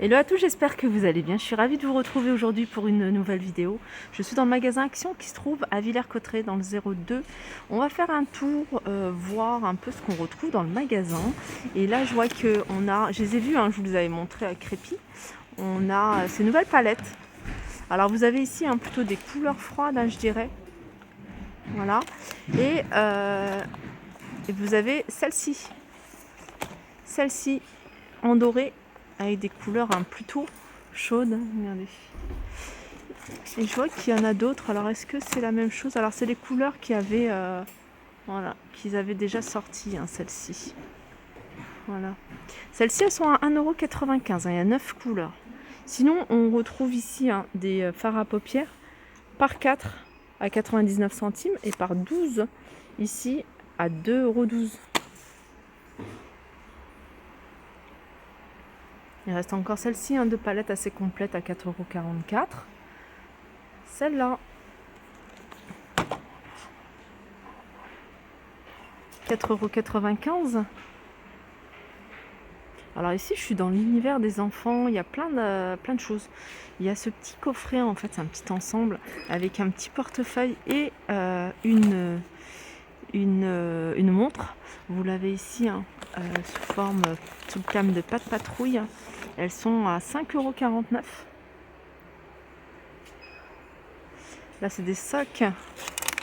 Hello à tous, j'espère que vous allez bien. Je suis ravie de vous retrouver aujourd'hui pour une nouvelle vidéo. Je suis dans le magasin Action qui se trouve à Villers-Cotterêts dans le 02. On va faire un tour, voir un peu ce qu'on retrouve dans le magasin. Et là, je vois que on a, je les ai vus, je vous les avais montrés à Crépy. On a ces nouvelles palettes. Alors vous avez ici plutôt des couleurs froides, je dirais. Voilà. Et vous avez celle-ci. Celle-ci en doré avec des couleurs plutôt chaudes. Regardez. Et je vois qu'il y en a d'autres. Alors est-ce que c'est la même chose? Alors c'est les couleurs qui avaient, voilà, qu'ils avaient déjà sorties, celles-ci. Voilà. Celles-ci, elles sont à 1,95 €. Il y a 9 couleurs. Sinon, on retrouve ici des fards à paupières par 4 à 99 centimes et par 12 ici à 2,12 €. Il reste encore celle-ci, de palette assez complète à 4,44 €. Celle-là, 4,95 €. Alors ici, je suis dans l'univers des enfants, il y a plein de choses. Il y a ce petit coffret, en fait, c'est un petit ensemble avec un petit portefeuille et une montre. Vous l'avez ici sous forme, sous le thème de Pat' Patrouille. Elles sont à 5,49 €. Là, c'est des socks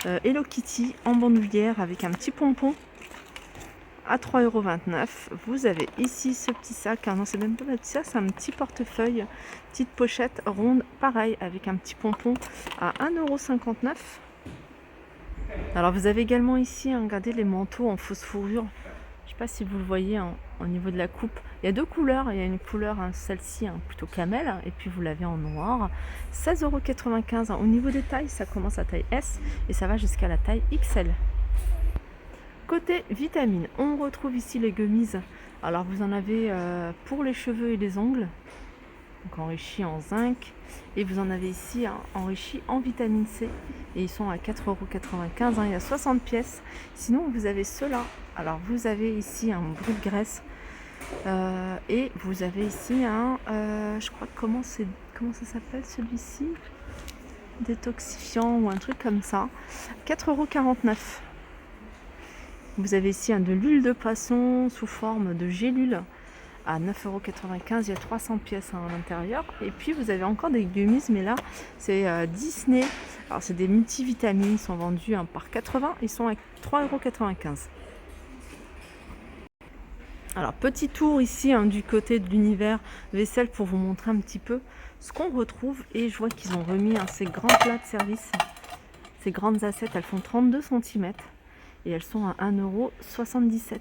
Hello Kitty en bandoulière avec un petit pompon à 3,29 €. Vous avez ici ce petit sac. Non, c'est même pas un petit sac, c'est un petit portefeuille, petite pochette ronde, pareil, avec un petit pompon à 1,59 €. Alors, vous avez également ici, regardez, les manteaux en fausse fourrure. Je ne sais pas si vous le voyez au niveau de la coupe. Il y a deux couleurs. Il y a une couleur, celle-ci, plutôt camel, et puis vous l'avez en noir. 16,95 €. Au niveau des tailles, ça commence à taille S et ça va jusqu'à la taille XL. Côté vitamines, on retrouve ici les gummies. Alors vous en avez pour les cheveux et les ongles, donc enrichis en zinc. Et vous en avez ici enrichis en vitamine C. Et ils sont à 4,95 €. Il y a 60 pièces. Sinon vous avez ceux-là. Alors vous avez ici un brûle graisse. Et vous avez ici je crois, comment ça s'appelle celui-ci? Détoxifiant ou un truc comme ça. 4,49 €. Vous avez ici de l'huile de poisson sous forme de gélule à 9,95 €. Il y a 300 pièces à l'intérieur. Et puis vous avez encore des gummies, mais là c'est Disney. Alors c'est des multivitamines, ils sont vendus par 80, ils sont à 3,95 €. Alors petit tour ici du côté de l'univers vaisselle pour vous montrer un petit peu ce qu'on retrouve. Et je vois qu'ils ont remis ces grands plats de service, ces grandes assiettes. Elles font 32 cm et elles sont à 1,77 €.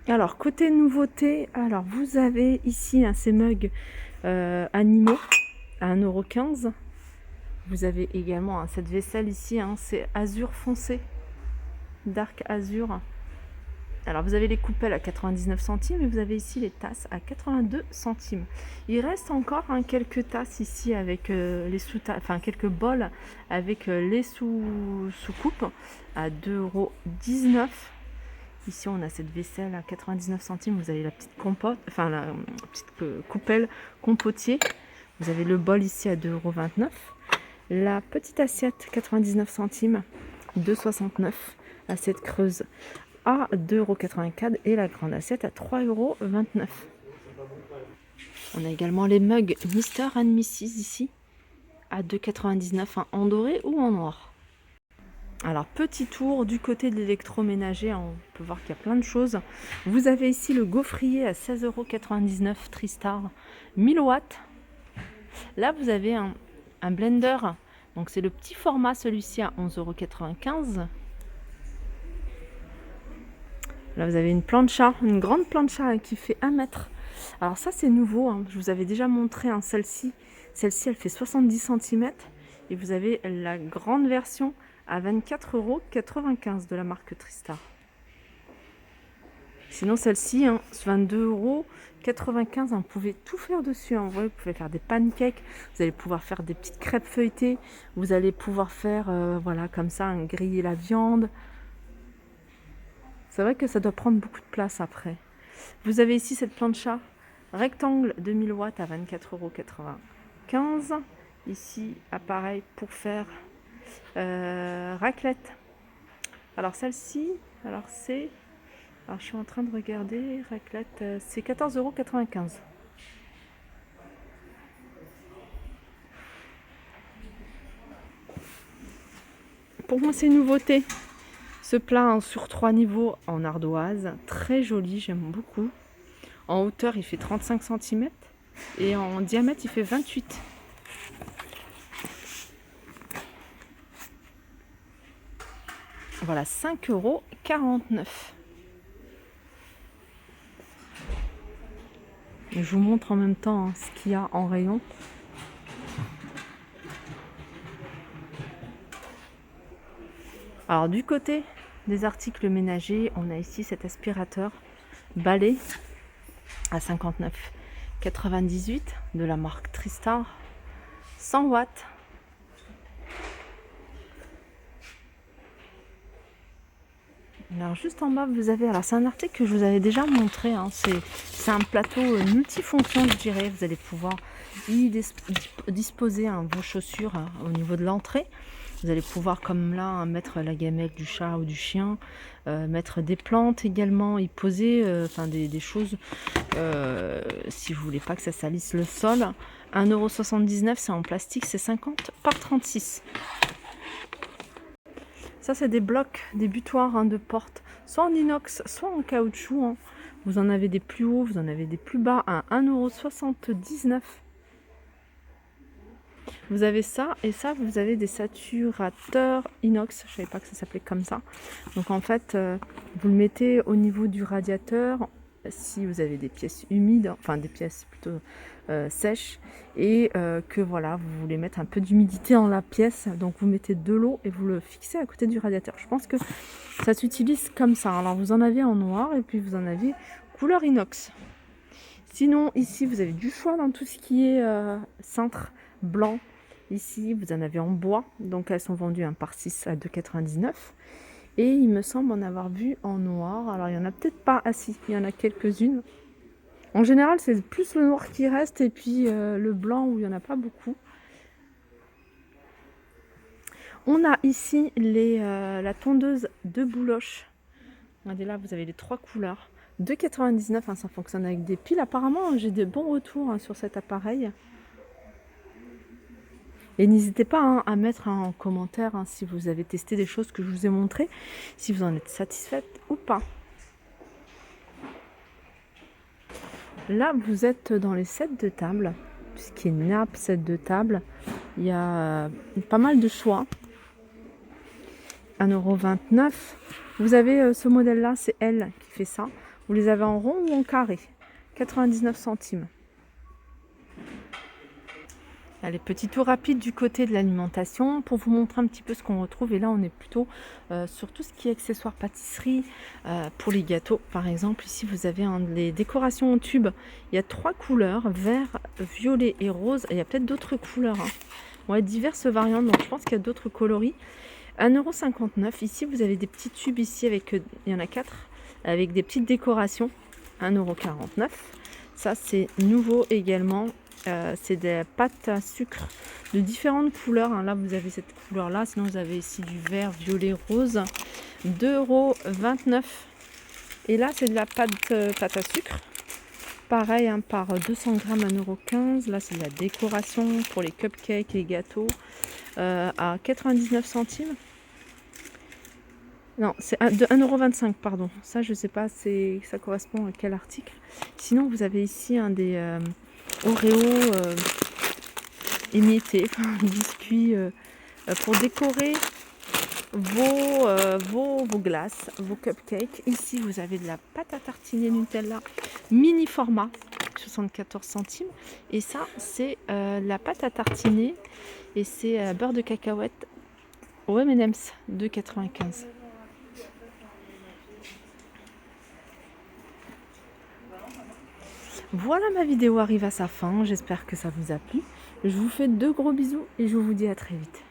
Alors côté nouveauté, alors vous avez ici ces mugs animaux à 1,15 €. Vous avez également cette vaisselle ici, c'est azur foncé, dark azur. Alors vous avez les coupelles à 99 centimes et vous avez ici les tasses à 82 centimes. Il reste encore quelques tasses ici avec les quelques bols avec les sous-coupes à 2,19 €. Ici on a cette vaisselle à 99 centimes. Vous avez la petite compote, la petite coupelle compotier. Vous avez le bol ici à 2,29 €. La petite assiette 99 centimes, 2,69 €. Assiette creuse à 2,84 € et la grande assiette à 3,29 €. On a également les mugs Mr. and Mrs. ici à 2,99 € en doré ou en noir. Alors petit tour du côté de l'électroménager, on peut voir qu'il y a plein de choses. Vous avez ici le gaufrier à 16,99 € Tristar 1000 watts. Là vous avez un blender, donc c'est le petit format, celui-ci à 11,95 €. Là vous avez une plancha, une grande plancha qui fait 1 mètre. Alors ça c'est nouveau, je vous avais déjà montré celle-ci. Celle-ci elle fait 70 cm et vous avez la grande version à 24,95 € de la marque Tristar. Sinon, celle-ci, hein, 22,95 €, vous pouvez tout faire dessus. Hein. Vous pouvez faire des pancakes, vous allez pouvoir faire des petites crêpes feuilletées, vous allez pouvoir faire, voilà, comme ça, griller la viande. C'est vrai que ça doit prendre beaucoup de place après. Vous avez ici cette plancha rectangle de 1000 watts à 24,95 €. Ici, appareil pour faire raclette. Alors celle-ci, alors je suis en train de regarder, raclette, c'est 14,95 €. Pour moi, c'est une nouveauté. Ce plat sur 3 niveaux en ardoise, très joli, j'aime beaucoup. En hauteur, il fait 35 cm et en diamètre, il fait 28. Voilà, 5,49 €. Je vous montre en même temps hein, ce qu'il y a en rayon. Alors du côté des articles ménagers, on a ici cet aspirateur balai à 59,98 € de la marque Tristar, 100 watts. Alors juste en bas vous avez, alors c'est un article que je vous avais déjà montré, hein, c'est un plateau multifonction je dirais, vous allez pouvoir y disposer hein, vos chaussures hein, au niveau de l'entrée. Vous allez pouvoir comme là hein, mettre la gamelle du chat ou du chien, mettre des plantes également, y poser enfin des choses si vous voulez pas que ça salisse le sol. 1,79 €, c'est en plastique, c'est 50 par 36. Ça, c'est des blocs, des butoirs hein, de porte, soit en inox, soit en caoutchouc. Hein. Vous en avez des plus hauts, vous en avez des plus bas à 1,79 €. Vous avez ça, et ça, vous avez des saturateurs inox. Je ne savais pas que ça s'appelait comme ça. Donc en fait, vous le mettez au niveau du radiateur, si vous avez des pièces humides, enfin des pièces plutôt sèches, et que voilà, vous voulez mettre un peu d'humidité dans la pièce, donc vous mettez de l'eau et vous le fixez à côté du radiateur. Je pense que ça s'utilise comme ça. Alors vous en avez en noir et puis vous en avez couleur inox. Sinon ici vous avez du choix dans tout ce qui est cintre blanc. Ici vous en avez en bois, donc elles sont vendues un par 6 à 2,99 €. Et il me semble en avoir vu en noir. Alors il y en a peut-être pas, ah si, il y en a quelques-unes. En général c'est plus le noir qui reste et puis le blanc où il n'y en a pas beaucoup. On a ici la tondeuse de bouloche. Regardez là, vous avez les 3 couleurs. 2,99 €, hein, ça fonctionne avec des piles. Apparemment, j'ai des bons retours hein, sur cet appareil. Et n'hésitez pas hein, à mettre en commentaire hein, si vous avez testé des choses que je vous ai montrées, si vous en êtes satisfaite ou pas. Là, vous êtes dans les sets de table, ce qui est nappe, set de table. Il y a pas mal de choix. 1,29 €. Vous avez ce modèle-là, c'est elle qui fait ça. Vous les avez en rond ou en carré. 99 centimes. Allez, petit tour rapide du côté de l'alimentation pour vous montrer un petit peu ce qu'on retrouve. Et là, on est plutôt sur tout ce qui est accessoires pâtisserie pour les gâteaux. Par exemple, ici, vous avez les décorations en tube. Il y a 3 couleurs, vert, violet et rose. Et il y a peut-être d'autres couleurs. Hein. Ouais, diverses variantes. Donc, je pense qu'il y a d'autres coloris. 1,59 €. Ici, vous avez des petits tubes ici avec, il y en a 4, avec des petites décorations. 1,49 €. Ça, c'est nouveau également. C'est des pâtes à sucre de différentes couleurs. Hein. Là, vous avez cette couleur-là. Sinon, vous avez ici du vert, violet, rose. 2,29 €. Et là, c'est de la pâte à sucre. Pareil, hein, par 200 grammes, 1,15 €. Là, c'est de la décoration pour les cupcakes, les gâteaux. À 99 centimes. Non, c'est de 1,25 €, pardon. Ça, je sais pas, ça correspond à quel article. Sinon, vous avez ici des Oreo émiettés, biscuits pour décorer vos glaces, vos cupcakes. Ici, vous avez de la pâte à tartiner Nutella mini format, 74 centimes. Et ça, c'est la pâte à tartiner et c'est beurre de cacahuète au M&M's, 2,95 €. Voilà, ma vidéo arrive à sa fin. J'espère que ça vous a plu. Je vous fais de gros bisous et je vous dis à très vite.